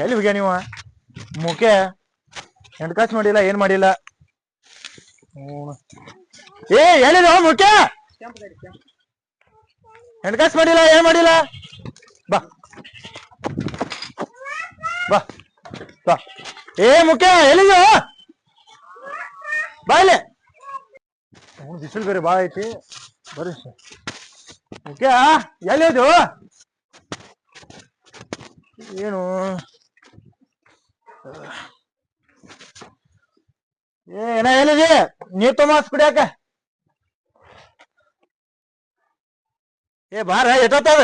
ಎಲ್ಲಿ ಹೋಗ್ಯ ನೀವು ಮುಖ್ಯ ಎಂಟು ಮಾಡಿಲ್ಲ ಏನ್ ಮಾಡಿಲ್ಲ. ಏ ಎಲ್ಲಿದ ಮುಖ್ಯ ಎಂಟು ಮಾಡಿಲ್ಲ ಏನ್ ಮಾಡಿಲ್ಲ. ಬಾ ಬಾ ಬಾ. ಏ ಮುಖ್ಯ ಎಲ್ಲಿದ ಬಾ ಇಲ್ಲಿ. ಬಿಸಿಲು ಬೇರೆ ಬಾ ಐತಿ ಬರ್ರಿ ಮುಖ್ಯ ಎಲ್ಲಿದು ಏನು. ಏನ ಹೇಳಿದಿ ನೀರ್ ತೊಮಾಸ್ ಕುಡಿಯಾಕ. ಏ ಬಾರ ಎಟ್ಟದ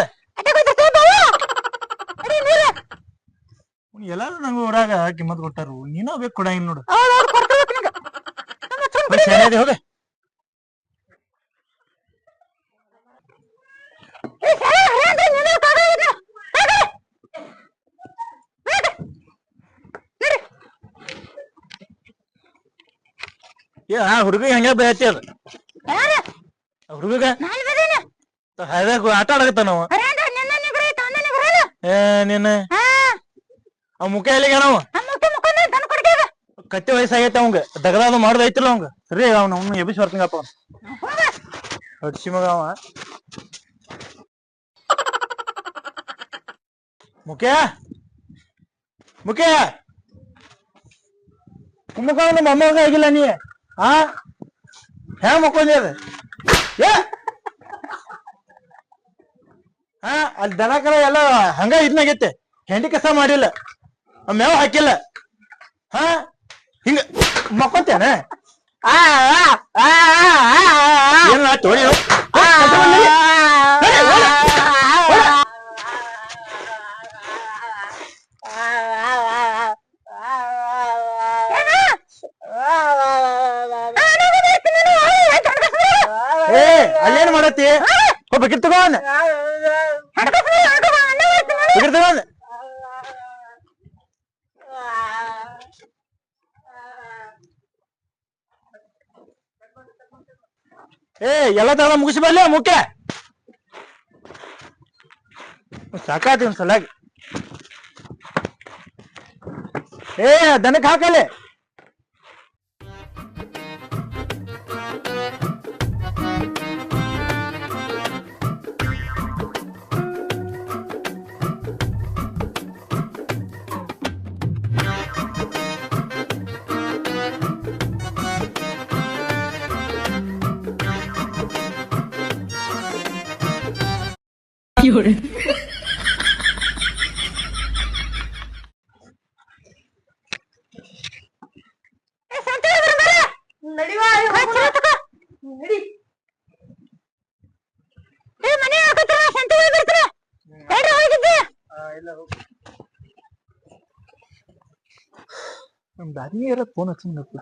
ಎಲ್ಲಾರು ನಂಗ ಊರಾಗ ಕಿಮ್ಮತ್ ಕೊಟ್ಟಾರು ನೀನ ಬೇಕು ಕೊಡಂಗಿಲ್ಲ ನೋಡು. ಹೋಗ ಹುಡುಗ ಹಂಗ ಬಯತಿ ಅದ ಹುಡುಗ ಆಟ ಆಡಕತ್ತ ನಾವು ನಿನ್ನ ಅವ್ ಮುಖ ಎಲ್ಲಿಗೆ ನಾವು ಕತ್ತಿ ವಯಸ್ಸಾಗೈತೆ ಅವಂಗ ದಗದ ಮಾಡ್ದೈತಿಲ್ಲ ಅವಂಗ ಸರಿ ಅವ್ನು ಎಬಿಸಿ ಬರ್ತಂಗಪ್ಪ ಹೊಡ್ಸಿ ಮಗ ಅವ. ಮುಖ್ಯ ಮುಖ್ಯ ಕುಮ್ಮಕ ನಮ್ಮ ಅಮ್ಮಗ ಆಗಿಲ್ಲ ನೀ ಹಾ ಹೆಂಗ ಮಕ್ಕೊಂದಿ ಅದ ಹಾ ಅಲ್ಲಿ ದನ ಕರ ಎಲ್ಲ ಹಂಗ ಇದ್ನಾಗೈತೆ ಹೆಂಡಿ ಕಸ ಮಾಡಿಲ್ಲ ಮೇವ್ ಹಾಕಿಲ್ಲ ಹಾ ಹಿಂಗ ಮಕ್ಕೊಂತೇನ ಏನ್ ತೋಳಿ ಏ ಅಲ್ಲೇನ್ ಮಾಡತ್ತಿ ಬೇಕಿರ್ ತಗೊಂಡ್ ಬೇಕಿರ್ ತಗೊಂಡ್. ಏ ಎಲ್ಲ ತಗೊಂಡ ಮುಗಿಸಿ ಬರ್ಲಿ ಮುಖ್ಯ ಸಾಕಾತಿ ಒಂದ್ ಸಲಾಗಿ. ಏ ದನಕ್ ಹಾಕಲೆ ದಾರಿ ಫೋನ್ ಹಚ್ಚಂಗಪ್ಪ.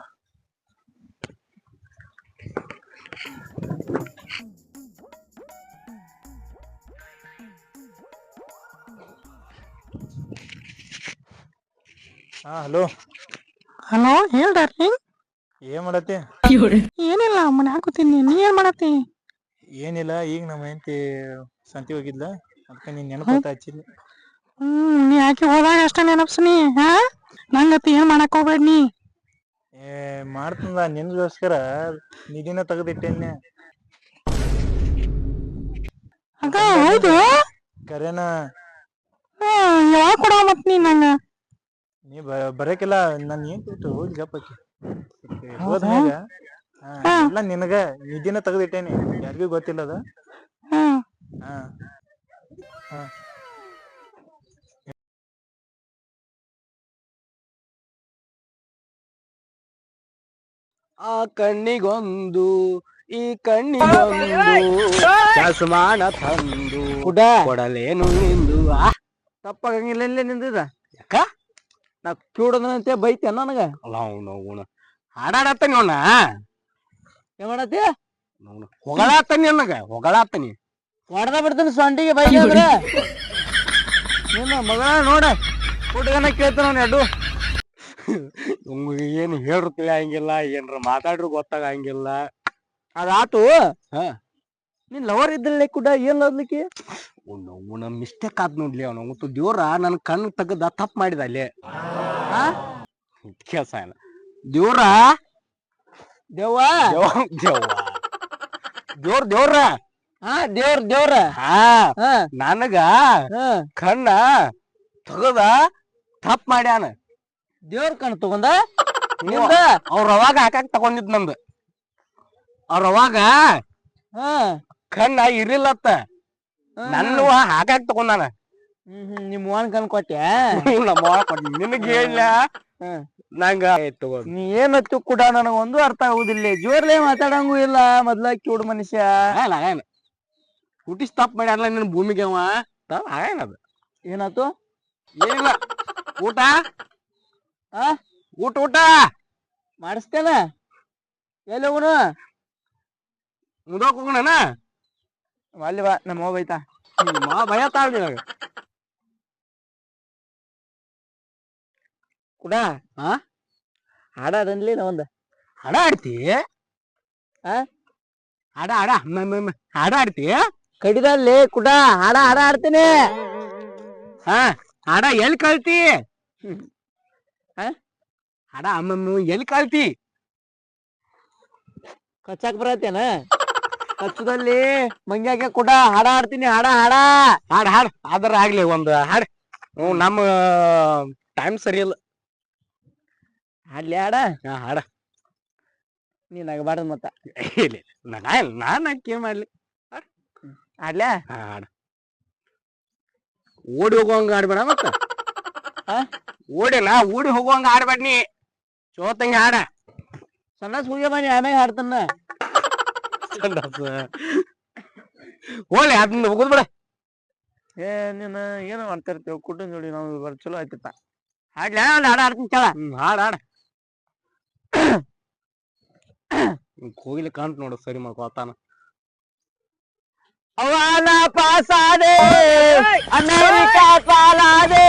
ಹಾ ಹಲೋ ಹಲೋ ಹೇಳ್ ಡಾರ್ಲಿಂಗ್. ಏನ್ ಮಾಡತ್ತಿ? ಏನಿಲ್ಲ ಮನೆ ಹಾಕೋತೀನಿ. ನೀ ಏನ್ ಮಾಡತ್ತಿ? ಏನಿಲ್ಲ ಈಗ ನಮ್ಮ ಹೆಂಡತಿ ಸಂತಿ ಹೋಗಿದ್ಲ ಅದಕ್ಕೆ ನೀನ್ ನೆನಪತ್ತ ಹಚ್ಚಿದ್ನಿ. ನೀ ಆಕಿ ಹೋದಾಗ ಅಷ್ಟ ನೆನಪ್ಸನಿ ಹಾ ನಂಗತಿ ಏನ್ ಮಾಡಕ್ ಹೋಗ್ಬೇಡ ನೀ. ಏ ಮಾಡ್ತನಲ್ಲ ನಿನ್ಗೋಸ್ಕರ ನಿಧಿನ ತೆಗದಿಟ್ಟೇನೆ. ಅಕ್ಕ ಹೌದು ಕರೇನ ಯಾವಾಗ ಕೊಡವ ಮತ್ ನೀ ನಂಗ? ನೀ ಬರಕಿಲ್ಲ ನನ್ ಏನ್ ತಿಳ್ತು ಹೋಗಿ ಗಪ್ಪಕ್ಕಿ ಹೌದಾ ಹೋದ್ಮ್ಯಾಗ ಎಲ್ಲ ನಿನಗ ನಿಧಿನ ತೆಗದಿಟ್ಟೇನಿ ಯಾರಿಗೂ ಗೊತ್ತಿಲ್ಲದ. ಹಾ ಹಾ ಆ ಕಣ್ಣಿಗೊಂದು ಈ ಕಣ್ಣಿಗೊಂದು ಚಸ್ಮಾನ ತಂದು ಕೊಡಲೇನು ನಿಂದು. ತಪ್ಪಾಗಂಗಿಲ್ಲ ಎಲ್ಲೇ ನಿಂದಿದ ಯಾಕ ನಾ ಕ್ಯೂಡದಂತೆ ಬೈತೆ ನನಗ ಅಲ್ಲ ಅವ್ನು ಹಾಡಾಡತ್ತಾನಿ ಅವನ ಏನ್ ಮಾಡತ್ತಿ ಹೊಗಳಾತನಿ ನನಗ ಹೊಗಳಾತನಿ ಹೊಡೆದ ಬಿಡ್ತಾನೆ ಸೊಂಟಿಗೆ ಬೈಕ್ ಅಂದ್ರೆ ನಿನ್ನ ಮಗ ನೋಡ ಹುಡುಗನ ಕೇಳ್ತಾನ ಅವ್ನ ಎಡ್ಡು ಏನು ಹೇಳ್ರು ತಿಳಿಯಂಗಿಲ್ಲ ಏನ್ರ ಮಾತಾಡ್ರು ಗೊತ್ತಾಗಂಗಿಲ್ಲ ಅದಾತು ನಿನ್ ಲವರ್ ಇದ್ರಲ್ಲೇ ಕೂಡ ಏನ್ ಓದ್ಲಿಕ್ಕೆ ನಮ್ ಮಿಸ್ಟೇಕ್ ಆದ್ ನೋಡ್ಲಿ ಅವನು ದೇವ್ರ ನನ್ ಕಣ್ಣು ತೆಗದ ತಪ್ಪು ಮಾಡಿದ ಅಲ್ಲಿ ಕೆಲಸ ಏನ ದೇವ್ರ ದೇವ್ವ ದೇವ್ರ ದೇವ್ರ ನನಗ ಕಣ್ಣ ತಗದ ತಪ್ಪ ಮಾಡ್ಯಾನ ದೇವ್ರ ಕಣ್ ತಗೊಂಡ ಅವ್ರ ಅವಾಗ ಹಾಕಾಕ್ ತಗೊಂಡಿದ್ ನಂದು ಅವ್ರ ಅವಾಗ ಕಣ್ಣ ಇರ್ಲಿಲ್ಲತ್ತ ನನ್ನ ಹಾಕಾಕ್ ತಗೊಂಡಾನ ನಿಮ್ ಅವ್ವನ್ ಕಣ್ ಕೊಟ್ಟೆ ನಮ್ಮ ಕೊಟ್ಟ ನಿನಗೆ ಹೇಳ ನಂಗ ನೀ ಏನತ್ತು ಕೂಡ ನನಗ ಒಂದು ಅರ್ಥ ಆಗುದಿಲ್ಲ ಜೋರ್ಲೆ ಮಾತಾಡಂಗೂ ಇಲ್ಲ ಮೊದ್ಲ ಕಿವುಡ್ ಮನುಷ್ಯ ಹುಟ್ಟಿಸ್ ತಪ್ಪ ಮಾಡ್ಯಾರಲ್ಲ ನಿನ್ ಭೂಮಿಗೆ ಅವ ಆಗೇನದು ಏನಾತು ಏನಿಲ್ಲ ಊಟ ಊಟ ಊಟ ಮಾಡಿಸ್ತೇನ ಎಲ್ಲಿ ಹೋಗುನು ಮುದೋಕ್ ಹೋಗೋಣ ಅಲ್ಲಿ ಬಾ ನಮ್ಮ ಅವ್ವ ಬೈತಾ ಮಾ ಭಯತಾಳ ನಿನಗ ಕೂಡ ಹಾಡ ಅದನ್ಲಿಲ್ಲ ಒಂದ ಹಾಡ ಆಡ್ತಿ ಹಾಡ ಹಾಡ ಹಾಡ ಆಡ್ತಿ ಕಡಿದಲ್ಲಿ ಕುಡ ಹಾಡ ಹಾಡ ಆಡ್ತೀನಿ ಹಾಡ ಎಲ್ಲಿ ಕಳ್ತಿ ಹಾಡ ಅಮ್ಮಮ್ಮ ಎಲ್ಲಿ ಕಳ್ತಿ ಕಚ್ಚಾಕ್ ಬರತ್ತೇನ ಕಚ್ಚದಲ್ಲಿ ಮಂಗ್ಯಾಗೆ ಕೂಡ ಹಾಡ ಆಡ್ತೀನಿ ಹಾಡ ಹಾಡ ಹಾಡ ಹಾಡ ಆದ್ರ ಆಗ್ಲಿ ಒಂದು ಹಾಡ ನಮ್ಮ ಟೈಮ್ ಸರಿ ಇಲ್ಲ ಹಾಡ್ಲಿ ಹಾಡ ಹಾಡ ನೀನ್ ಆಗಬಾರ್ದ ಮತ್ತ ನಾನ್ ಏನ್ ಮಾಡ್ಲಿ ಹಾಡ್ಲ್ಯಾ ಹಾಡ ಓಡಿ ಹೋಗುವಂಗ ಆಡ್ಬೇಡ ಮತ್ತ ಓಡಿ ಹೋಗುವಂಗ ಆಡ್ಬೇಡ ನೀ ಚೋತಂಗ ಹಾಡ ಸಣ್ಣ ಸೂರ್ಯ ಬನ್ನಿ ಆಮ್ಯಾಗ ಹಾಡ್ತಾನ ಓಲಿ ಅದನ್ನ ಹೋಗುದ್ ಬಿಡ ನೀನ್ ಏನೋ ಮಾಡ್ತಿರ್ತೇವ ಕುಟುಂಬ ಜೋಡಿ ನಾವು ಚಲೋ ಆಯ್ತಿತ್ತ ಹಾಡ್ಲ್ಯಾ ಒಂದು ಹಾಡ ಆಡ್ತೀನಿ ಚಲ ಹಾಡ ಹಾಡ ಕೋಗಿಲೆ ಕಾಣ್ತ ನೋಡು ಸರಿ ಮಾಡ್ಕೊತಾನ ಅವನ ಪಾಸಾದೆ ಅಮೆರಿಕ ಪಾಲಾದೆ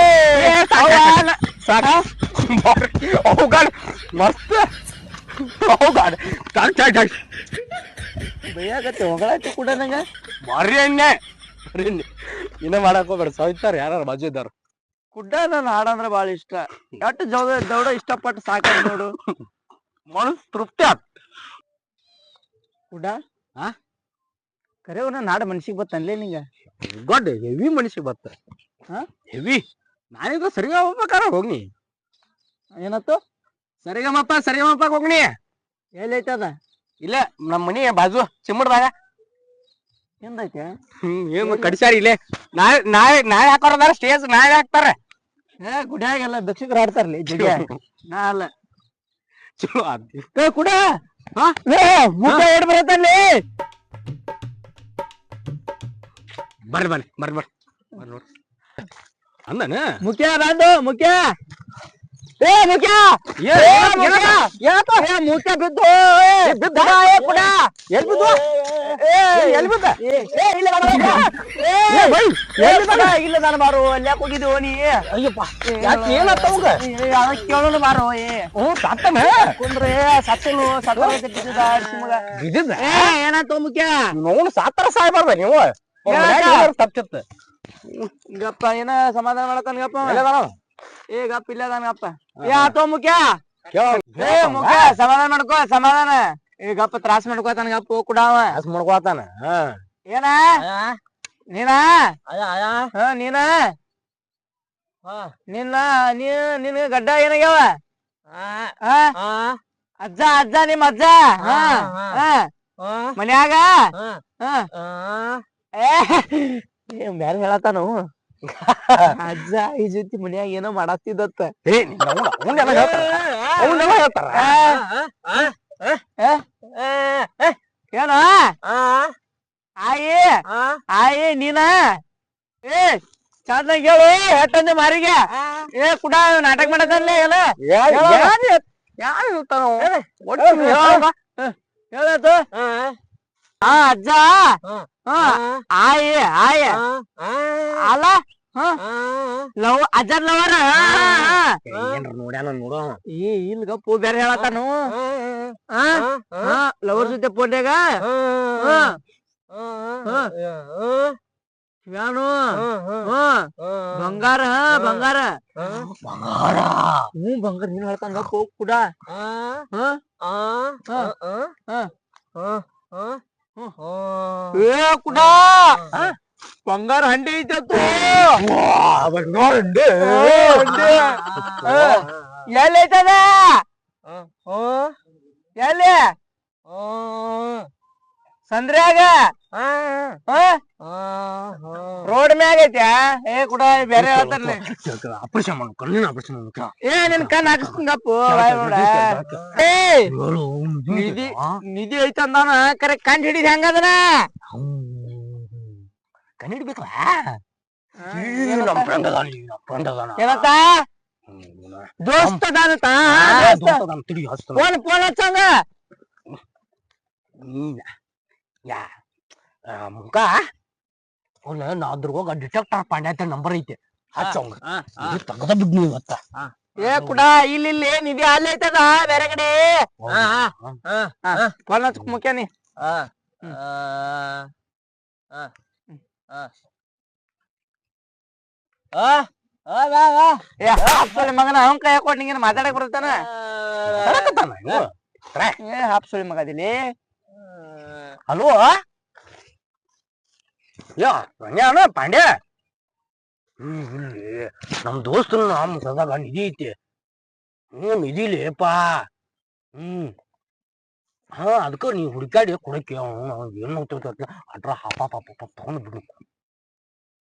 ಮಸ್ತ್ ಬೈಯಾಗತ್ತೆ ಹೊಗಳಾಯ್ತು ಕೂಡ ನಂಗ ಮಾರಿ ಎಣ್ಣೆ ಇನ್ನ ಮಾಡಕ್ ಹೋಗ್ಬೇಡ ಸವಿತಾರ ಯಾರು ಬಾಜು ಇದ್ದಾರ ಕುಡ್ಡ ನನ್ ಹಾಡಂದ್ರ ಬಾಳ ಇಷ್ಟ ಎಷ್ಟು ದೌಡ ಇಷ್ಟಪಟ್ಟು ಸಾಕ ನೋಡು ಮನಸ್ ತೃಪ್ತಿ ಆತ್ ಕುಡ್ಡ ಕರೆವ್ ನನ್ ಹಾಡ ಮನ್ಸಿಗೆ ಬತ್ತನ್ಲೇ ನಿಂಗ ಗೊಡ್ ಹೆವಿ ಮನ್ಸಿಗೆ ಬತ್ತ ಹೆವಿ ನಾನೀಗ ಸರಿಗ ಹೋಗ್ಬೇಕಾರ ಹೋಗ್ನಿ ಏನತ್ತು ಸರಿಗಮಪ್ಪ ಹೋಗ್ನಿ ಎಲ್ಲೈತದ ಇಲ್ಲ ನಮ್ಮ ಮನಿ ಬಾಜು ಚಿಮ್ಮಡ್ದಾಗ ಎಂದೈತೆ ಏನ್ ಕಡಿಸಾರಿ ಇಲ್ಲೇ ನಾಳೆ ಹಾಕೋದಾರ ಸ್ಟೇಜ್ ನಾಳೆ ಹಾಕ್ತಾರ ಗುಡಿಯಾಗೆಲ್ಲ ದಕ್ಷಿಣರು ಆಡ್ತಾರಲಿ ಜಗ ನಾ ಅಲ್ಲ ಚಲೋ ಆದ್ದಿ ಕೂಡ ಮುಖ ಏಡ್ ಬರತ್ತಲ್ಲಿ ಬರ್ರಿ ಅಂದನ ಮುಖ್ಯ ಬಂದು ಮುಖ್ಯ ಮುಖ್ಯ ಮುಖ್ಯ ಬಿದ್ದು ಇಲ್ಲ ನಾನು ಬಾರೋ ಅಲ್ಲಿ ಯಾಕೆ ಹೋಗಿದ್ದು ನೀ ಕೇಳೋಣ ಬಾರೋ ಕುಂದ್ರೆ ಸತ್ತಲು ಏನಾಯ್ತು ಮುಖ್ಯ ನೋವು ಸಾತರ ಸಾಯ್ಬಾರ್ದ ನೀವು ತಪ್ಪಿತ್ತ ಗಪ್ಪ ಏನ ಸಮಾಧಾನ ಮಾಡತಾನ ಗಪ್ಪ ಏ ಗಪ್ಪ ಇಲ್ಲ ಗಪ್ಪ ಏ ಆತೋ ಮುಖ್ಯ ಮುಖ್ಯ ಸಮಾಧಾನ ಮಾಡ್ಕೋ ಸಮಾಧಾನ ಏ ಗಪ್ಪ ತ್ರಾಸ ಮಾಡ್ಕೋತಾನ ಗಪ್ಪ ಕುಡಾವ ಮಾಡ್ಕೋತಾನ ಏನ ನೀನ ನೀನ ನಿನ್ನ ಗಡ್ಡ ಏನಾಗ್ಯಾವ ಅಜ್ಜ ನಿಮ್ ಅಜ್ಜ ಮನ್ಯಾಗ ಬ್ಯಾರೆ ಹೇಳತಾನು ಅಜ್ಜ ಈ ಜೊತೆ ಮನ್ಯಾಗ ಏನೋ ಮಾಡತ್ತಿದ್ದತ್ತ ಏನ ಆಯಿ ನೀನ ಏ ಚಂದಾಗ ಹೇಳು ಹೆಟ್ಟಂದೆ ಮಾರಿಗೆ ಏ ಕುಡ ನಾಟಕ ಮಾಡತನ್ಲೇ ಎಲ್ಲ ಯಾರು ಹೇಳ್ತಾನ ಹೇಳತ್ತು ಅಜ್ಜ ಆಯ ಅಲ್ಲ ಲವ್ ಅಜ್ಜರ್ ಲವರ್ ನೋಡ್ಯಾನ ನೋಡು ಏ ಇಲ್ಗ ಪೂ ಬೇರೆ ಹೇಳತ್ತಾನು ಲವರ್ ಜೊತೆ ಪೋನ್ಯಾಗ ಕಿವ್ಯಾನು ಬಂಗಾರ ಬಂಗಾರ ಬಂಗಾರ ಹ್ಞೂ ಬಂಗಾರ ನೀನ್ ಹೇಳ್ತಾನ ಹೋಗ್ ಕೂಡ ಏ ಕೂಡ ಬಂಗಾರ ಹಂಡಿ ಐತತ್ತು ಎಲ್ಲಿ ಐತದ ಎಲ್ಲಿ ಸಂದ್ರ್ಯಾಗ ರೋಡ್ ಮ್ಯಾಗ ಐತ್ಯಾ ಏ ಕೂಡ ಬೇರೆ ಹೇಳ್ತಾರಲ್ಲ ಆಪರೇಷನ್ ಮಾಡು ಕಣ್ಣಿನ ಆಪರೇಷನ್ ಮಾಡು ಏ ನಿನ್ ಕಣ್ ಹಾಕಿಸ್ಕೊಂಡಪ್ಪು ಏ ನಿಧಿ ನಿಧಿ ಐತಂದಾನ ಕರೆ ಕಂಡ್ ಹಿಡಿದ ಹೆಂಗದನ ಕಣ್ಣು ಹಿಡಿಬೇಕಲ್ಲ ನಮ್ಮ ಫ್ರೆಂಡ್ ಅದಾನ ನಮ್ಮ ಫ್ರೆಂಡ್ ಅದಾನ ಏನತ್ತ ದೋಸ್ತ ಅದಾನತ್ತ ಫೋನ್ ಫೋನ್ ಹಚ್ಚಂಗ ಯಾ ಮುಖ ಅವನ ನಾ ಅದ್ರಾಗ ಡಿಟೆಕ್ಟರ್ ಪಾಂಡ್ಯ ಅಂತ ನಂಬರ್ ಐತೆ ಹಚ್ಚಂಗ ತಗದ ಬಿಡ್ನಿ ಇವತ್ತ ಏ ಕೂಡ ಇಲ್ಲಿ ನಿಧಿ ಅಲ್ಲಿ ಐತದ ಬೇರೆ ಕಡೆ ಫೋನ್ ಹಚ್ಚ ಮುಖ್ಯನಿ ಮಗನ ಅವನ್ ಕೈ ಹಾಕೊಟ್ ನಿಂಗೇನು ಮಾತಾಡಕ್ ಬರುತ್ತಾನ ಏ ಹಾಪ್ಸೋಳಿ ಮಗ ಅದಿಲ್ಲಿ ಹಲೋ ಯಾ ರಂಗ್ಯಾನ ಪಾಂಡ್ಯ ಇಲ್ಲಿ ನಮ್ ದೋಸ್ತನ ನಮ್ಮ ಸದಾಗ ನಿಧಿ ಐತಿ ನಿಧಿ ಲೇಪಾ ಹಾ ಅದಕ್ಕ ನೀವ್ ಹುಡುಕಾಡಿ ಕೊಡಕ್ಕೆ ಏನ್ ಅಡ್ರ ಹಾಪ ಪಾಪ ತಗೊಂಡ್ ಬಿಡು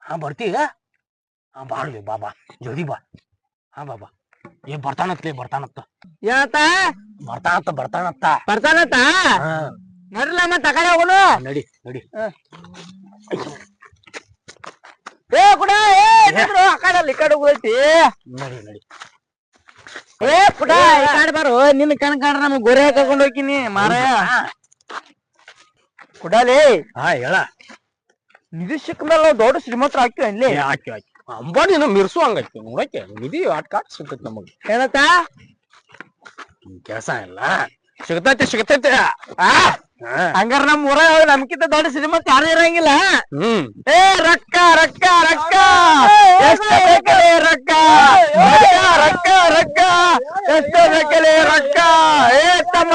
ಹಾ ಬರ್ತಿ ಹಾ ಬಾರ್ಲಿ ಬಾಬಾ ಜಲ್ದಿ ಬಾ ಹಾ ಬಾಬಾ ಏ ಬರ್ತಾನತ್ತ ಏನತ್ತ ಬರ್ತಾನತ್ತ ನಡ್ರಲ್ಲ ಮತ್ತ ಕಡೆ ಹೋಗೋನು ನಡಿ ಏ ಕೂಡ ಆ ಕಡೆ ಈ ಕಡೆ ಹೋಗ್ತಿ ನಡಿ ಏ ಪುಟ ಈ ಕಡೆ ಬಾರು ನಿನ್ನ ಕಣ್ ಕಾಣ್ರ ನಮಗ್ ಗೊರೆ ಕರ್ಕೊಂಡ್ ಹೋಗಿನಿ ಮಾರಾಯ ಕುಡಾಲಿ ಹಾ ಹೇಳ ನಿಧಿ ಸಿಕ್ಕ ಮೇಲೆ ದೊಡ್ಡ ಶ್ರೀಮಂತರ ಹಾಕ್ತಿವಿ ಅಲ್ಲಿ ಹಾಕಿ ಅಂಬಾನಿನ ಮಿರ್ಸು ಹಂಗೈತಿ ನೋಡಕ್ಕೆ ನಿಧಿ ಆಟ್ ಕಾಟ್ ಸಿಗ್ತೈತಿ ನಮಗ್ ಏನತ್ತ ಕೆಲಸ ಇಲ್ಲ ಸಿಗತೈತಿ ಹಂಗಾರ ನಮ್ ಊರ ನಮ್ಕಿಂತ ದೊಡ್ಡ ಶ್ರೀಮಂತ ಯಾರು ಇರಂಗಿಲ್ಲ ಏ ರೊಕ್ಕ ಎಷ್ಟು ಬೇಕಲೇ ರೊಕ್ಕ ಎಷ್ಟು ಬೇಕಲೇ ರೊಕ್ಕ ಏ ತಮ್ಮ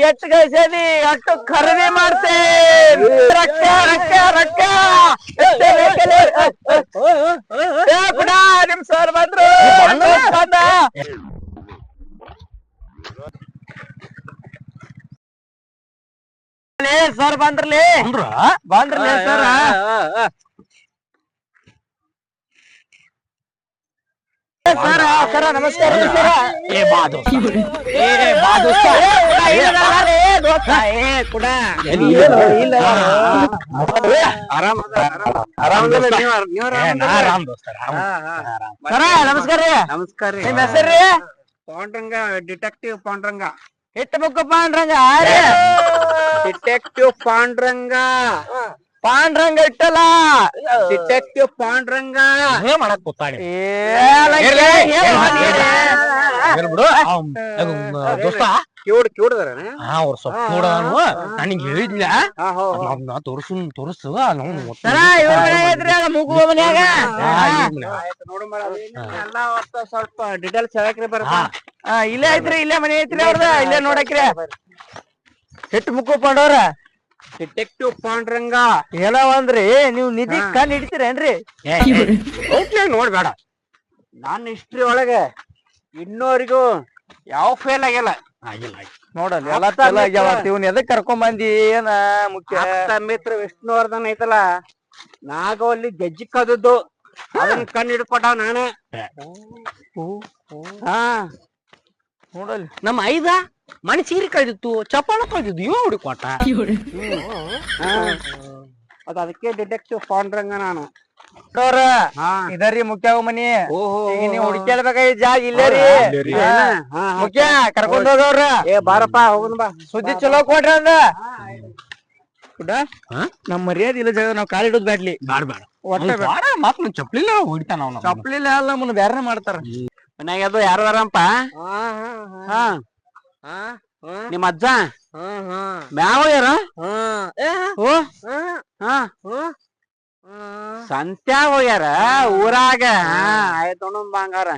ಎಷ್ಟು ಗಳಿಸೇನಿ ಅಷ್ಟು ಖರೀದಿ ಮಾಡ್ತೇನೆ ರೊಕ್ಕ ಎಷ್ಟು ಬೇಕಲೇ ಏ ಕೂಡ ನಿಮ್ ಸರ್ ಬಂದ್ರು ಸರ್ ಬಂದ್ರಲಿ ಸರ್ ಸರ ನಮಸ್ಕಾರ ನಮಸ್ಕಾರ ರೀ ನಿಮ್ ಹೆಸರ್ರಿ ಪಾಂಡ್ರಂಗ ಡಿಟೆಕ್ಟಿವ್ ಪಾಂಡ್ರಂಗ ಇಟ್ಟ ಮುಕ್ಕ ಪಾಂಡ್ರಂಗ ಡಿಟೆಕ್ಟಿವ್ ಪಾಂಡ್ರಂಗ ಇಟ್ಟಲ್ಲ ಡಿಟೆಕ್ಟಿವ್ ಪಾಂಡ್ರಂಗ ಮಾಡಕ್ ಗೊತ್ತಾಗ ದೋಸ್ತ ಕಿವಡ್ದಾರ ಅವ್ರ ಸ್ವಲ್ಪ ಕಿವಡನು ನನಗೆ ಹೇಳಿದ್ಲ ತೋರಿಸು ಮುಗುವ ಮನ್ಯಾಗ ಸ್ವಲ್ಪ ಡಿಟೇಲ್ಸ್ ಹೇಳಕ್ರಿ ಬರ ಇಲ್ಲೇ ಐತ್ರಿ ಇಲ್ಲೇ ಮನೆ ಐತ್ರಿ ಅವ್ರದ ಇಲ್ಲೇ ನೋಡಕ್ರಿ ಹಿಟ್ಟು ಮುಕ್ಕು ಪಾಂಡವ್ರ ಡಿಟೆಕ್ಟಿವ್ ಪಾಂಡ್ರಂಗ ಏನೋ ಅಂದ್ರಿ ನೀವು ನಿಧಿ ಕಣ್ ಹಿಡಿತೀರೇನ್ರಿ ನೋಡ್ಬೇಡ ನಾನು ಹಿಸ್ಟ್ರಿ ಒಳಗೆ ಇನ್ನೋರಿಗೂ ಯಾವ ಫೇಲ್ ಆಗಿಲ್ಲ ನೋಡಲ್ಲ ಎಲ್ಲಾ ಫೇಲ್ ಆಗ್ಯಾವ ಇವ್ನ ಎದಕ್ ಕರ್ಕೊಂಡ್ ಬಂದಿ ಏನ ಮುಖ್ಯ ಮಿತ್ರ ವಿಷ್ಣುವರ್ಧನ್ ಐತಲ್ಲ ನಾಗವಲ್ಲಿ ಗೆಜ್ಜಿ ಕದದ್ದು ಅದನ್ನ ಕಣ್ ಹಿಡ್ಕೊಟ್ಟಾವ ನಾನೇ ನೋಡಲ್ ನಮ್ಮ ಐದ ಮಣಿ ಸೀರೆ ಕಳ್ದಿತ್ತು ಚಪ್ಪಾಳ ಕಳ್ದಿದ್ದು ಇವ ಹುಡುಕೊಟ್ಟ ಅದ ಅದಕ್ಕೆ ಡಿಟೆಕ್ಟಿವ್ ಪಾಂಡ್ರಂಗ ನಾನು ಇದರಿ ಮುಖ್ಯ ಮನಿ ನೀವು ಹುಡುಕ್ಯಾಡ್ಬೇಕಾಗಿ ಜಾಗ ಇಲ್ಲೇ ರೀ ಮುಖ್ಯ ಕರ್ಕೊಂಡ್ ಹೋಗವ್ರ ಬಾರಪ್ಪ ಹೋಗುನ್ ಬಾ ಸುದ್ದಿ ಚಲೋ ಕೊಡ್ರಿ ಅಂದ ನಮ್ ಮರ್ಯಾದೆ ಇಲ್ಲ ಜಾಗ ನಾವ್ ಕಾಲಿಡೋದ್ ಬ್ಯಾಡ್ಲಿ ಮಾತ್ರ ಚಪ್ಲಿಲ್ಲ ಹೊಡಿತಾನ ಚಪ್ಲಿಲ್ಲ ಅಲ್ಲ ನಮ್ಮನ್ನ ಬ್ಯಾರೆ ಮಾಡ್ತಾರ ಮನ್ಯಾಗ ಅದು ಯಾರು ಅದಾರಪ್ಪ ನಿಮ್ಮ ಅಜ್ಜ ಮ್ಯಾವ ಹೋಗ್ಯಾರ ಓ ಹಾ ಸಂತ್ಯಾಗ ಹೋಗ್ಯಾರ ಊರಾಗ ಆಯ್ತು ಬಂಗಾರ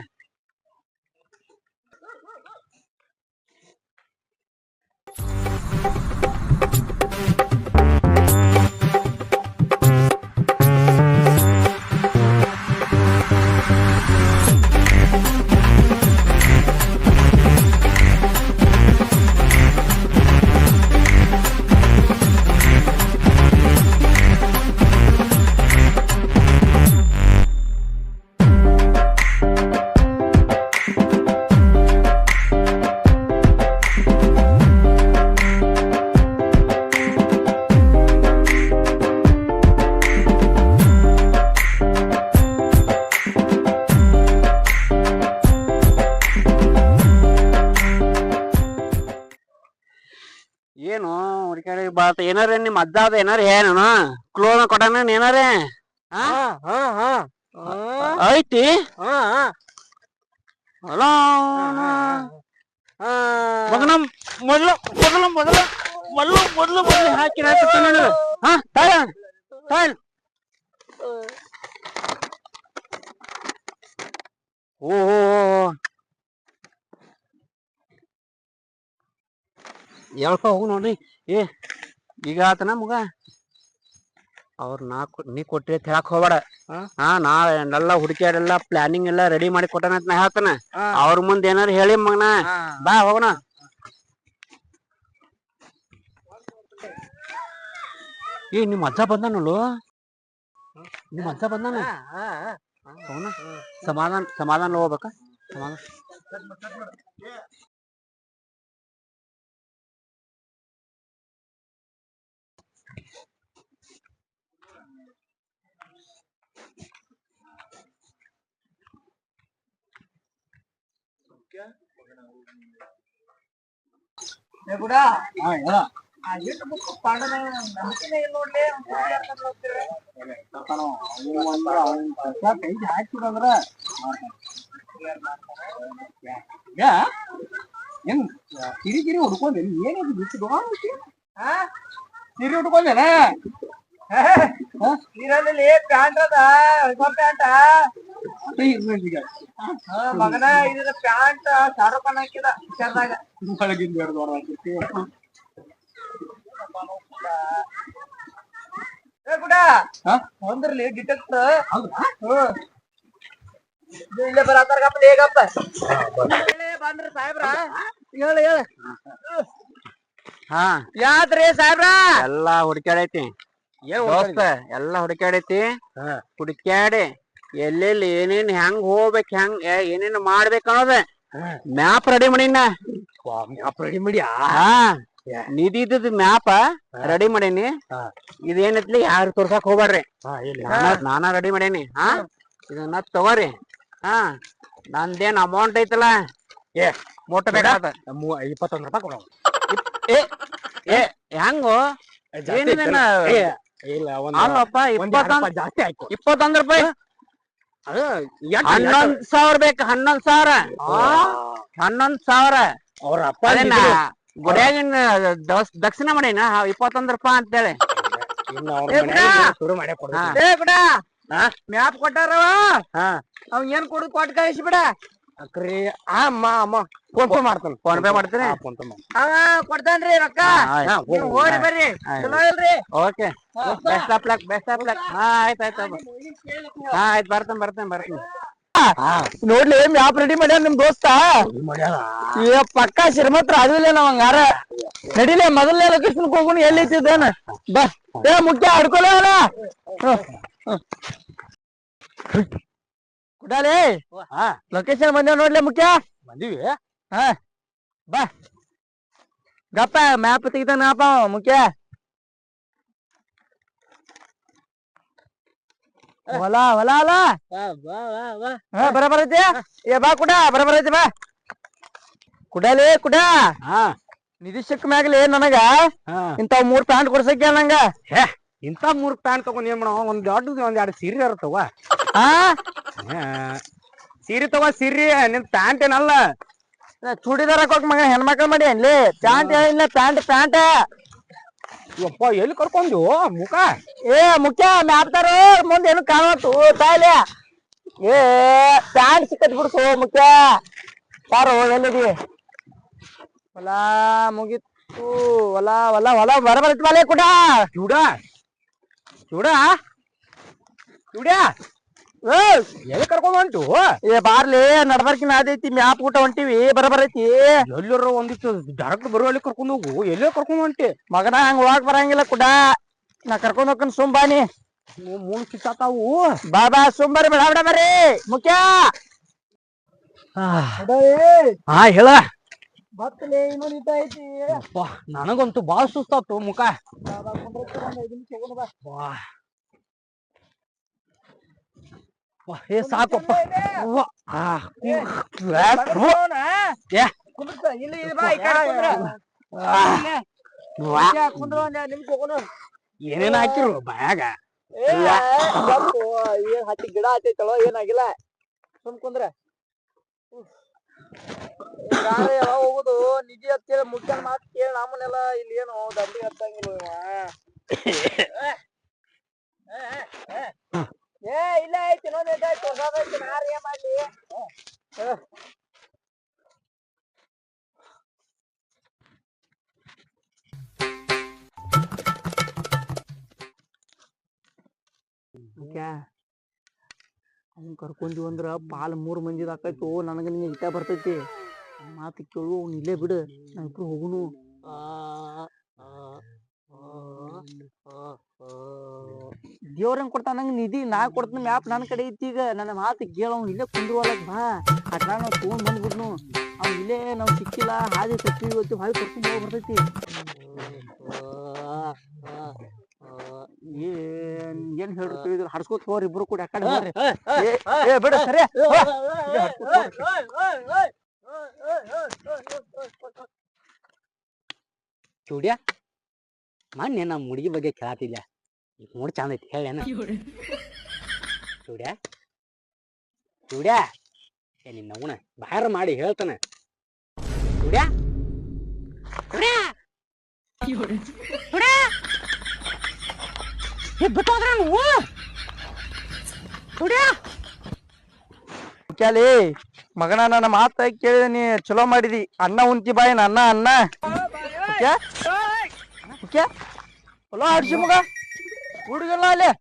ಏನು ಹುಡುಕಾಡಿ ಬಾತ ಏನಾರ ನಿಮ್ ಅಜ್ಜ ಅದ ಏನಾರ ಏನು ಕ್ಲೋನ ಕೊಟ್ಟಾನ ಏನಾರೇ ಐತಿ ಅಲ್ಲ ಮಗನ ಮೊದಲು ಮೊದಲು ಮೊದಲು ಮೊದಲು ಮೊದಲು ಮೊದಲು ಹಾಕಿ ಹಾ ತಾಳ ತಾಳ ಓಹೋ ಹೇಳ್ಕೊ ಹೋಗು ನೋಡ್ರಿ ಏ ಈಗ ಆತನ ಮಗ ಅವ್ರ ನೀ ಕೊಟ್ರಿ ಅಂತ ಹೇಳಕ್ ಹೋಗ್ಬೇಡ ನಾ ಎಲ್ಲ ಹುಡುಕಿಯಾರೆಲ್ಲ ಪ್ಲಾನಿಂಗ್ ಎಲ್ಲ ರೆಡಿ ಮಾಡಿ ಕೊಟ್ಟಾನ ಅಂತ ನಾ ಹೇಳ್ತಾನ ಅವ್ರ ಮುಂದೆ ಏನಾರು ಹೇಳಿ ಮಗನ ಬಾ ಹೋಗೋಣ ಏ ನಿಮ್ ಅಜ್ಜ ಬಂದಾನಲ್ಲು ನಿಮ್ ಅಜ್ಜ ಬಂದಾನ ಅವನ ಸಮಾಧಾನ ಸಮಾಧಾನ ಹೋಗ್ಬೇಕ ಸಮಾಧಾನ ಕಿರಿಕಿರಿ ಹುಡ್ಕೊಂಡೆ ಏನಿದು ಬಿಟ್ಟು ಸಿರಿ ಹುಡ್ಕೊಂಡೇನ ನೀರಲ್ಲಿ ಪ್ಯಾಂಟ್ ಅದ ಪ್ಯಾಂಟ ಮಗನ ಇದ್ರ ಪ್ಯಾಂಟ್ ಶಾರುಖ್ ಖಾನ್ ಹಾಕಿದ ಪಿಕ್ಚರ್ದಾಗ ಒಂದ್ರಲ್ಲಿ ಡಿಟೆಕ್ಟರ್ ಇಲ್ಲೇ ಬರತ್ತಾರಪ್ಪ ಹೇಗಪ್ಪ ಬಂದ್ರಿ ಸಾಹೇಬ್ರ ಹೇಳ ಹೇಳ ಹಾ ಯಾತ್ರಿ ಸಾಹೇಬ್ರ ಎಲ್ಲಾ ಹುಡುಕ್ಯಾಡೈತಿ ದೋಸ್ತ ಎಲ್ಲಾ ಹುಡುಕ್ಯಾಡೈತಿ ಹುಡುಕ್ಯಾಡಿ ಎಲ್ಲೆಲ್ಲಿ ಏನೇನ್ ಹೆಂಗ್ ಹೋಗ್ಬೇಕ್ ಹೆಂಗ್ ಏನೇನ್ ಮಾಡ್ಬೇಕ ಅನ್ನೋದ ಮ್ಯಾಪ್ ರೆಡಿ ಮಾಡಿನ ಮ್ಯಾಪ್ ರೆಡಿ ಮಾಡಿ ನಿಧಿದ ಮ್ಯಾಪ ರೆಡಿ ಮಾಡೇನಿ ಇದೇನತ್ಲಿ ಯಾರು ತೋರ್ಸಕ್ ಹೋಗ್ಬಾರ್ರಿ ನಾನಾ ರೆಡಿ ಮಾಡೇನಿ ಇದನ್ನ ತಗೋರಿ ನಂದೇನ್ ಅಮೌಂಟ್ ಐತಲ್ಲ ಮೋಟ ಬೇಕಾದ 21 ರೂಪಾಯಿ ಕೊಡ ಹೆಂಗೋ ಅಲ್ಲಪ್ಪ 21 ರೂಪಾಯಿ 11,000 ಬೇಕು 11,000 ಅವ್ರ ಅಪ್ಪ ಗುಡಿಯಾಗಿನ ದಕ್ಷಿಣ ಮಾಡೇನ 21 ರೂಪಾಯಿ ಅಂತೇಳಿ ಶುರು ಮಾಡಿ ಮ್ಯಾಪ್ ಕೊಟ್ಟಾರವ ಅವ್ ಏನ್ ಕೊಡು ಕೊಟ್ಟು ಕಳಿಸಿ ಬಿಡ ಅಕ್ರಿ ಅಮ್ಮ ಫೋನ್ ಪೇ ಮಾಡ್ತಾನ ಫೋನ್ ಪೇ ಮಾಡ್ತೀನಿ ಕೊಡ್ತಾನ್ರಿ ರೊಕ್ಕ ಹೋಗ್ರಿ ಬರ್ರಿ ಚಲೋ ಇಲ್ರಿ ಓಕೆ ಬೆಸ್ಟ್ ಆಫ್ ಲಕ್ ಆಯ್ತು ಆಯ್ತು ಬರ್ತೇನೆ ನೋಡ್ಲಿ ಮ್ಯಾಪ್ ರೆಡಿ ಮಾಡ್ಯಾರ ನಿಮ್ ದೋಸ್ತ ಪಕ್ಕ ಶ್ರೀಮಂತ್ರ ಅದಿಲ್ಲ ನಾವ್ ಹಂಗಾರ ನಡಿಲೇ ಮೊದಲನೇ ಲೊಕೇಶನ್ ಹೋಗೋಣ ಎಲ್ಲಿ ಐತಿದ್ದೇನ ಬಾ ಮುಖ್ಯ ಆಡ್ಕೊಲ ಕುಟಾಲಿ ಲೊಕೇಶನ್ ಬಂದೇವ್ ನೋಡ್ಲಿ ಮುಖ್ಯ ಬಂದಿವಿ ಬಾ ಗಪ್ಪ ಮ್ಯಾಪ್ ತೆಗಿತಾನಪ್ಪ ಮುಖ್ಯ ಹೊಲ ಬರಬರ ಐತಿ ಏ ಬಾ ಕುಡ ಬರಬರ ಐತಿ ಬಾ ಕುಡಾಲಿ ಕುಡ ನಿರೀಕ್ಷಕ್ ಮ್ಯಾಗ್ಲಿ ನನಗ ಇಂತಾವ್ 3 ಪ್ಯಾಂಟ್ ಕೊಡ್ಸಕ್ಕೆ ನಂಗ ಇಂತ 3 ಪ್ಯಾಂಟ್ ತಗೊಂಡ್ ಏನ್ ಮಾಡೋ ಒಂದ್ ದೊಡ್ಡ ಒಂದ್ 2 ಸೀರೆ ಇರ್ತವ ಸೀರೆ ತಗೋ ಸೀರೆ ನಿನ್ ಪ್ಯಾಂಟ್ ಏನಲ್ಲ ಚೂಡಿದಾರ ಹಾಕೋಕ್ ಮಗ ಹೆಣ್ಮಕ್ಳು ಮಾಡಿ ಅನ್ಲಿ ಪ್ಯಾಂಟ್ ಹೇಳಿಲ್ಲ ಪ್ಯಾಂಟ್ ಯಪ್ಪ ಎಲ್ಲಿ ಕರ್ಕೊಂಡು ಮುಖ ಏ ಮುಖ್ಯ ಮ್ಯಾಪ್ತಾರ ಮುಂದೆ ಏನು ಕಾಣತ್ತು ತಾಯಿಲೆ ಏ ಪ್ಯಾಂಟ್ ಸಿಕ್ಕತ್ ಬಿಡ್ಸು ಮುಖ್ಯ ಸಾರು ಎಲ್ಲಿದಿ ಹೊಲ ಮುಗಿತ್ತು ಹೊಲ ಬರಬರ್ತಿ ಬಾಲೆ ಕೂಡ ಚೂಡ ಎಲ್ಲಿ ಕರ್ಕೊಂಡ್ ಹೊಂಟು ಏ ಬಾರ್ಲಿ ನಡ್ಬರ್ಕಿನ ಅದೈತಿ ಮ್ಯಾಪ್ ಊಟ ಹೊಂಟಿವಿ ಬರಬರೈತಿ ಎಲ್ಲರ ಒಂದಿತ್ತು ಡೈರೆಕ್ಟ್ ಬರುವಲ್ಲಿ ಕರ್ಕೊಂಡು ಹೋಗು ಎಲ್ಲೇ ಕರ್ಕೊಂಡ್ ಹೊಂಟಿ ಮಗನ ಹಂಗ ಹೋಗಕ್ ಬರಂಗಿಲ್ಲ ಕೂಡ ನಾ ಕರ್ಕೊಂಡ್ ಹೋಗ್ಕನ್ ಸುಮ್ ಬಾನಿ ಮೂಣ್ ಕಿತ್ತಾತಾವು ಬಾ ಸುಮ್ ಬರ್ರಿ ಬಿಡ ಬರ್ರಿ ಮುಖ್ಯ ಹಾ ಹೇಳ ಬತ್ತಲೆ ಇನ್ನೊಂದು ಇಟ್ಟ ಐತಿ ನನಗಂತೂ ಬಾಳ ಸುಸ್ತಾತು ಮುಖ ಏ ಸಾಕಪ್ಪ ಏನೇನ್ ಹಾಕಿರು ಬಾಯಾಗ ಹತ್ತಿ ಗಿಡ ಹತ್ತೈತಳೋ ಏನಾಗಿಲ್ಲ ಸುಮ್ ಕುಂದ್ರ ಯಾವಾಗ ಹೋಗುದು ನಿಧಿ ಹತ್ತೇಳಿ ಮುಖ್ಯ ಮಾತು ಕೇಳಿ ನಮ್ಮನೆಲ್ಲ ಇಲ್ಲಿ ಏನು ದಂಡಿ ಹತ್ತಂಗಿಲ್ಲ ಏ ಇಲ್ಲ ಐತಿ ಇನ್ನೊಂದ್ ಐತಿ ಹೊಸದೈತಿ ನಾರ್ ಏನ್ ಮಾಡ್ಲಿ ಅವ್ನ್ ಕರ್ಕೊಂದಿವ್ ಅಂದ್ರ ಪಾಲ್ 3 ಮಂದಿದ ಆಕೈತು ನನಗ ನಿಂಗೆ ಇಟ್ಟ ಬರ್ತೈತಿ ಮಾತು ಕೇಳು ಅವ್ನ ಇಲ್ಲೇ ಬಿಡು ನಾವ್ ಇಬ್ರು ಹೋಗುನು ದೇವ್ರಂಗ್ ಕೊಡ್ತಾನ ನಂಗೆ ನಿಧಿ ನಾ ಕೊಡ್ತೀನಿ ಮ್ಯಾಪ್ ನನ್ನ ಕಡೆ ಐತಿ ಈಗ ನನ್ನ ಮಾತು ಕೇಳ ಅವ್ನು ಇಲ್ಲೇ ಕುಂದ್ರವಲ್ಲಕ್ ಬಾ ಅಟ್ಲ ನಾವು ತೊಗೊಂಡ್ ಬಂದ್ಬಿಡ್ನು ಅವ್ನು ಇಲ್ಲೇ ನಾವ್ ಸಿಕ್ಕಿಲ್ಲ ಹಾದಿ ತಪ್ಪಿ ಇವತ್ತು ಹಾದಿ ಕರ್ಕೊಂಡ್ ಹೋಗಿ ಬರ್ತೈತಿ ಏನ್ ಹೇಳ್ರಿ ಹಡ್ಸ್ಕೊತ್ ಹೋರಿ ಇಬ್ರು ಕೂಡ ಯಾಕಡೆ ಹೋಗ್ರಿ ಬಿಡ ಸರಿ ಚೂಡ್ಯಾ ಮೊನ್ನೆ ನಮ್ಮ ಹುಡುಗಿ ಬಗ್ಗೆ ಕೇಳಾತಿಲ್ಲ ಈಗ ನೋಡಿ ಚಂದ ಐತಿ ಹೇಳೇನ ಚೂಡ್ಯಾ ಏ ನಿನ್ನ ಅವನ ಬಾರ ಮಾಡಿ ಹೇಳ್ತಾನೆ ಚೂಡ್ಯಾ ಮಗನ ನನ್ನ ಮಾತ ಕೇಳಿ ನೀ ಚಲೋ ಮಾಡಿದಿ ಅನ್ನ ಉಂತಿ ಬಾಯಿ ಅನ್ನ ಚಲೋ ಆಡ್ಸಿ ಮಗ ಹುಡುಗಲ್ಲ ಅಲ್ಲೇ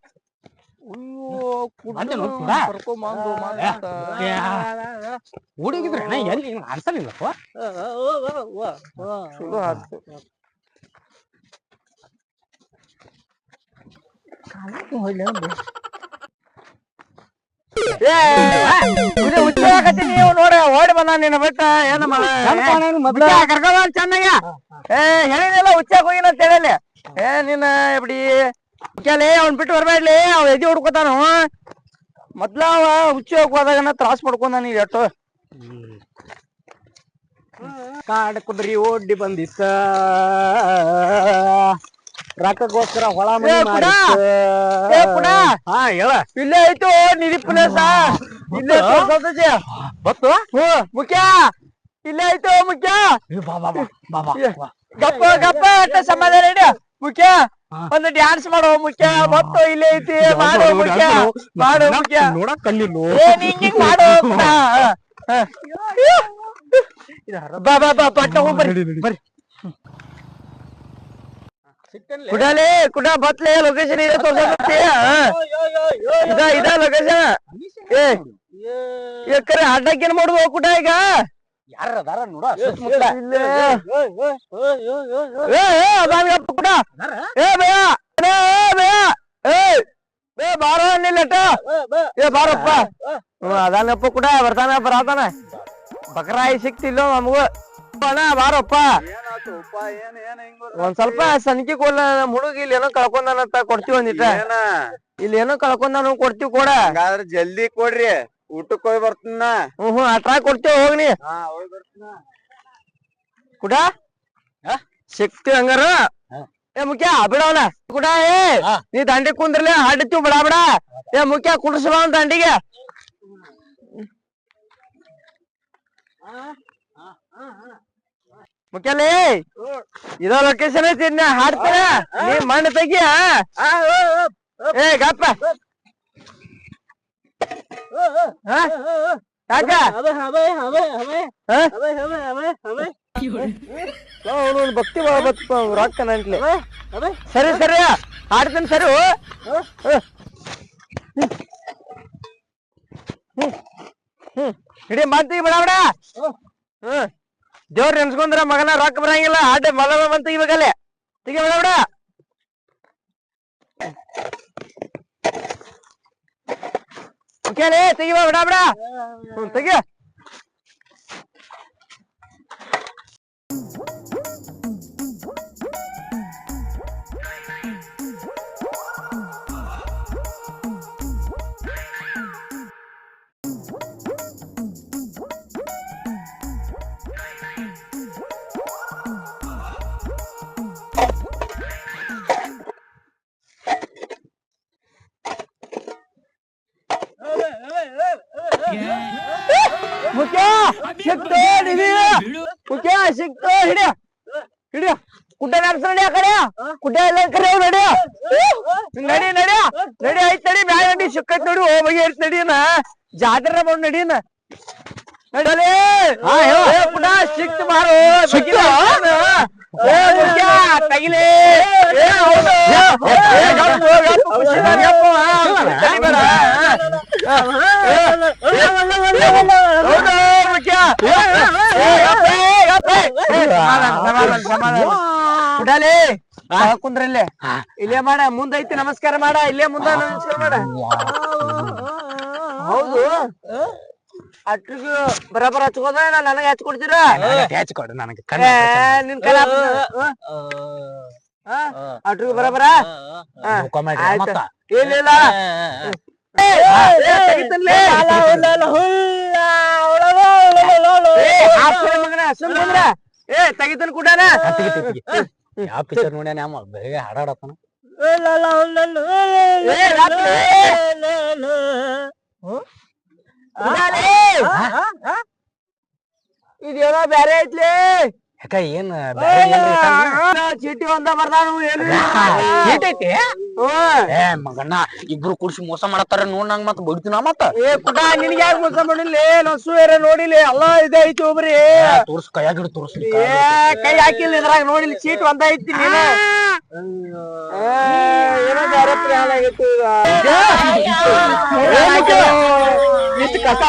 ಹುಡುಗಿದ್ರೆ ಎಲ್ಲಿ ಅನ್ಸಲಿಲ್ಲಪ್ಪ ಚಲೋ ಆಡ್ತು ನೀವು ನೋಡ ಓಡಿ ಬಂದ ನಿನ್ನ ಬಿಟ್ಟ ಏನ ಕರ್ಕೊಂಡ್ ಚೆನ್ನಾಗ ಹೇಳಿದೆಲ್ಲ ಹುಚ್ಚಾಕ್ ಹೋಗಿನ ಅಂತ ಹೇಳಿ ನಿನ್ನ ಎಬ್ಡಿ ಕೇಳಿ ಅವ್ನ್ ಬಿಟ್ಟು ಬರ್ಬೇಡ್ಲಿ ಅವ್ ಎದಿ ಹುಡ್ಕೋತಾನು ಮೊದ್ಲ ಅವ ಹುಚ್ಚಿ ಹೋಗುವಾಗ ತ್ರಾಸ್ ಪಡ್ಕೊಂಡ ನೀ ಎಟ್ಟು ಕಾಡ ಕುದ್ರಿ ಓಡಿ ಬಂದಿತ್ತ ರೊಕ್ಕಗೋಸ್ಕರ ಹೊಳ ಹಾ ಹೇಳ ಇಲ್ಲೇ ಐತು ನಿಧಿ ಪ್ಲೇಸ ಇಲ್ಲೇ ಬತ್ತು ಮುಖ್ಯ ಇಲ್ಲೇ ಐತು ಮುಖ್ಯ ಗಪ್ಪ ಸಮಾಧಾನ ಇಡ ಮುಖ್ಯ ಒಂದು ಡ್ಯಾನ್ಸ್ ಮಾಡೋ ಮುಖ್ಯ ಮತ್ತು ಇಲ್ಲೇ ಐತಿ ಮಾಡೋ ಮುಖ್ಯ ನೋಡಕ್ ಕಣ್ಣಿಲ್ಲ ಹಿಂಗ್ ಮಾಡೋ ಪಟ್ಟ ಬರ್ರಿ ಕುಡಾಲೆ ಕುಡ ಬತ್ಲೆ ಲೊಕೇಶನ್ ಇದೆ ತೋರ್ಸತ್ತೆ ಇದ ಲೊಕೇಶನ್ ಕರೆ ಅಡ್ಡಕ್ಕೇನ್ ಮಾಡುದು ಕುಡ ಈಗ ಯಾರ ಅದಾರ ನೋಡ ಕುಡ ಏ ಭಯ ಬಾರೋ ನಿಲ್ಲಟ ಏ ಬಾರಪ್ಪ ಅದಾನಪ್ಪ ಕೂಡ ಬರ್ತಾನ ಬರತಾನ ಬಕರಾಯಿ ಸಿಕ್ತಿಲ್ಲ ನಮಗೂ ಬಾರಪ್ಪ ಒಂದ್ ಸ್ವಲ್ಪ ಸನಿಕಿ ಕೊಡ ನಮ್ ಹುಡುಗ ಇಲ್ಲಿ ಏನೋ ಕಳ್ಕೊಂಡಾನಂತ ಕೊಡ್ತೀವಿ ಒಂದಿಟ್ಟ ಇಲ್ಲಿ ಏನೋ ಕಳ್ಕೊಂಡಾನು ಕೊಡ್ತೀವಿ ಕೊಡ ಜಲ್ದಿ ಕೊಡ್ರಿ ಊಟಕ್ಕೆ ಹೋಗಿ ಬರ್ತೀನ ಅಟ್ರಾ ಕೊಡ್ತೀವಿ ಹೋಗ್ನಿ ಕುಡ ಸಿಕ್ತಿವಿ ಹಂಗಾರ ಏ ಮುಖ್ಯ ಬಿಡವನ ಕುಡ ನೀ ದಂಡಿ ಕುಂದ್ರಲಿ ಹಾಡಿತೀವಿ ಬಿಡ ಬಿಡ ಏ ಮುಖ್ಯ ಕುಡಿಸ್ಬ ದಂಡಿಗೆ ಮುಖ್ಯಲೇ ಇದ ಲೊಕೇಶನ್ ಐತಿ ಹಾಡ್ತೀರ ನೀ ಮಣ್ಣು ತೆಗಿಯ ಏ ಗಪ್ಪ ಯಾಕ ಭಕ್ತಿ ರೊಕ್ಕ ನಂಟ್ಲೆ ಸರಿ ಸರಿ ಹಾಡ್ತೇನೆ ಸರಿ ಹಿಡಿ ಬಂತಿ ಬಿಡ ಬಿಡ ದೇವ್ರ ನೆನ್ಸ್ಕೊಂಡ್ರ ಮಗನ ರೊಕ್ಕ ಬರಂಗಿಲ್ಲ ಆಟ ಮಲ ಬಂತ ಇವಾಗಲೇ ತೆಗಿ ಬಿಡ ಬಿಡ ಮುಖ್ಯಲೇ ತೆಗಿವ ಬಿಡ ಬಿಡ ತೆಗಿ ಮುಖ್ಯ ಸಿಕ್ತು ಮುಖ್ಯ ಸಿಕ್ತು ಹಿಡಿಯ ಹಿಡಿಯ ಕುಡ್ಡ ನಡ್ಸ ನಡಿ ಆ ಕಡೆ ಕುಡ್ಡ ಎಲ್ಲ ಕರೆ ನಡಿಯ ನಡಿ ನಡಿಯ ನಡಿ ಆಯ್ತು ನಡಿ ಬ್ಯಾಗ ನಡಿ ಸಿಕ್ಕೈತ್ ನೋಡಿ ಹೋಗಿ ಇರ್ತ ನಡಿಯನ ಜಾತ್ರೆ ಬಂದ್ ನಡಿಯನ ನಡಲೇ ಕುಡ ಸಿಕ್ತು ಮಾರು ತಗಿಲೇ ಕುಡಲೇ ಕುಂದ್ರಲ್ಲೇ ಇಲ್ಲೇ ಮಾಡ ಮುಂದೈತಿ ನಮಸ್ಕಾರ ಮಾಡ ಇಲ್ಲೇ ಮುಂದ ನಮಸ್ಕಾರ ಮಾಡ ಹೌದು ಅಟ್ರಿಗೂ ಬರಾಬರ ಹಚ್ಕೋದ ನನಗೆ ಹಚ್ಕೊಡ್ತೀರ ಹಚ್ಕೊಡು ನನಗೆ ನಿನ್ ಕೈ ಅಟ್ರಿಗೂ ಬರಾಬರ ಇಲ್ಲ ಮಗನ ಏ ತೆಗಿತನ ಕುಡಾನ ಯಾವ ಪಿಕ್ಚರ್ ನೋಡ್ಯಾನ ಯಾವ ಬೇಗ ಹಾಡಾಡತ್ತಾನ ಇದೇನೋ ಬ್ಯಾರೆ ಐತ್ಲಿ ಯಾಕ ಏನ್ ಚೀಟಿ ಒಂದ ಬರ್ದಾನು ಐತಿ ಏ ಮಗಣ್ಣ ಇಬ್ರು ಕುಡ್ಸಿ ಮೋಸ ಮಾಡತ್ತಾರ ನೋಡ್ ನಂಗ್ ಮತ್ ಬಡಿತೀನ ಮತ್ತ ಏ ಪುಟ ನಿನ್ಗೆ ಯಾಕೆ ಮೋಸ ಮಾಡಿಲ್ಲ ನಸು ಏರ ನೋಡಿಲಿ ಎಲ್ಲ ಇದ ಐತಿ ಒಬ್ರಿ ತೋರ್ಸ್ ಕೈಯಾಗಿಡು ತೋರ್ಸ್ ಏ ಕೈ ಹಾಕಿಲ್ಲ ಇದ್ರಾಗ ನೋಡಿಲಿ ಚೀಟ್ ಒಂದ ಐತಿ ನೀನ ಏನೋ ಬ್ಯಾರೆ ಪ್ಲಾನ್ ಆಗೈತಿ ಇಷ್ಟು ಕಷ್ಟ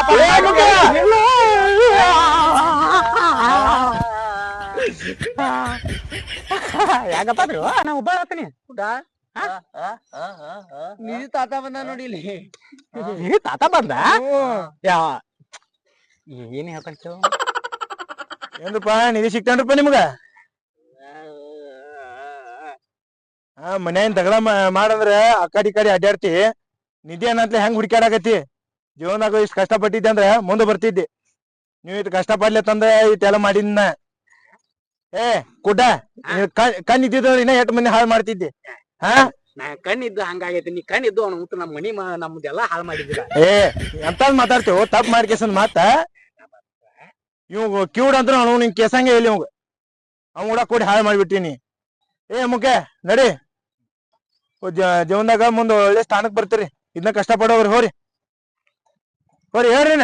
ಯಾಕಪ್ಪ ನಾ ಒಬ್ಬ ಹೇಳ್ತೀನಿ ನಿಜ ತಾತ ಬಂದ ನೋಡಿಲಿ ತಾತ ಬಂದ ಯಾವ ಏನ್ ಹೇಳ್ತಾನ ಏನಪ್ಪ ನಿಧಿ ಸಿಕ್ತಾನ್ರಪ್ಪ ನಿಮ್ಗ ಮನ್ಯಾಗಿನ ತಗಡ ಮಾಡಂದ್ರ ಆ ಕಡಿ ಅಡ್ಡಾಡ್ತಿ ನಿಧಿ ಅನ್ನತ್ಲೆ ಹೆಂಗ್ ಹುಡುಕ್ಯಾಡಕತ್ತಿ ಜೀವನದಾಗ ಇಷ್ಟ ಕಷ್ಟಪಟ್ಟಿದ್ದೆ ಅಂದ್ರ ಮುಂದೆ ಬರ್ತಿದ್ದಿ ನೀವ್ ಇಟ್ ಕಷ್ಟ ಪಡ್ಲತ್ತಂದ್ರ ಇಟ್ಟೆಲ್ಲ ಮಾಡಿನ ಏ ಕುಡ್ಡ ಕಣ್ ಇದ್ದಿದ್ರ ಇನ್ನ ಎಷ್ಟ್ ಮಂದಿ ಹಾಳು ಮಾಡ್ತಿದ್ದಿ ಹಾ ನಾ ಕಣ್ಣಿದ್ದು ಹಂಗಾಗೈತಿ ನೀ ಕಣ್ಣಿದ್ದು ಅವ್ನ ಊಟ ನಮ್ಮ ಮನಿ ನಮ್ದೆಲ್ಲಾ ಹಾಳು ಮಾಡಿದಿಲ್ಲ ಏ ಎಂತಾದ್ ಮಾತಾಡ್ತೇವ ತಪ್ಪ ಮಾಡ್ಕೇಸನ್ ಮಾತ ಇವ್ ಕಿವುಡ್ ಅಂದ್ರ ಅವ್ನು ನಿನ್ ಕೇಸಂಗೆ ಇಲ್ಲಿ ಇವಾಗ ಅವ್ ಕೂಡ ಕೂಡಿ ಹಾಳು ಮಾಡ್ಬಿಟ್ಟಿನಿ ಏ ಮುಖ್ಯ ನಡಿ ಜೀವನದಾಗ ಮುಂದ್ ಒಳ್ಳೆ ಸ್ಥಾನಕ್ ಬರ್ತೀರಿ ಇದನ್ನ ಕಷ್ಟ ಪಡೋವ್ರಿ ಹೋರಿ ಹೇಳ್ರಿ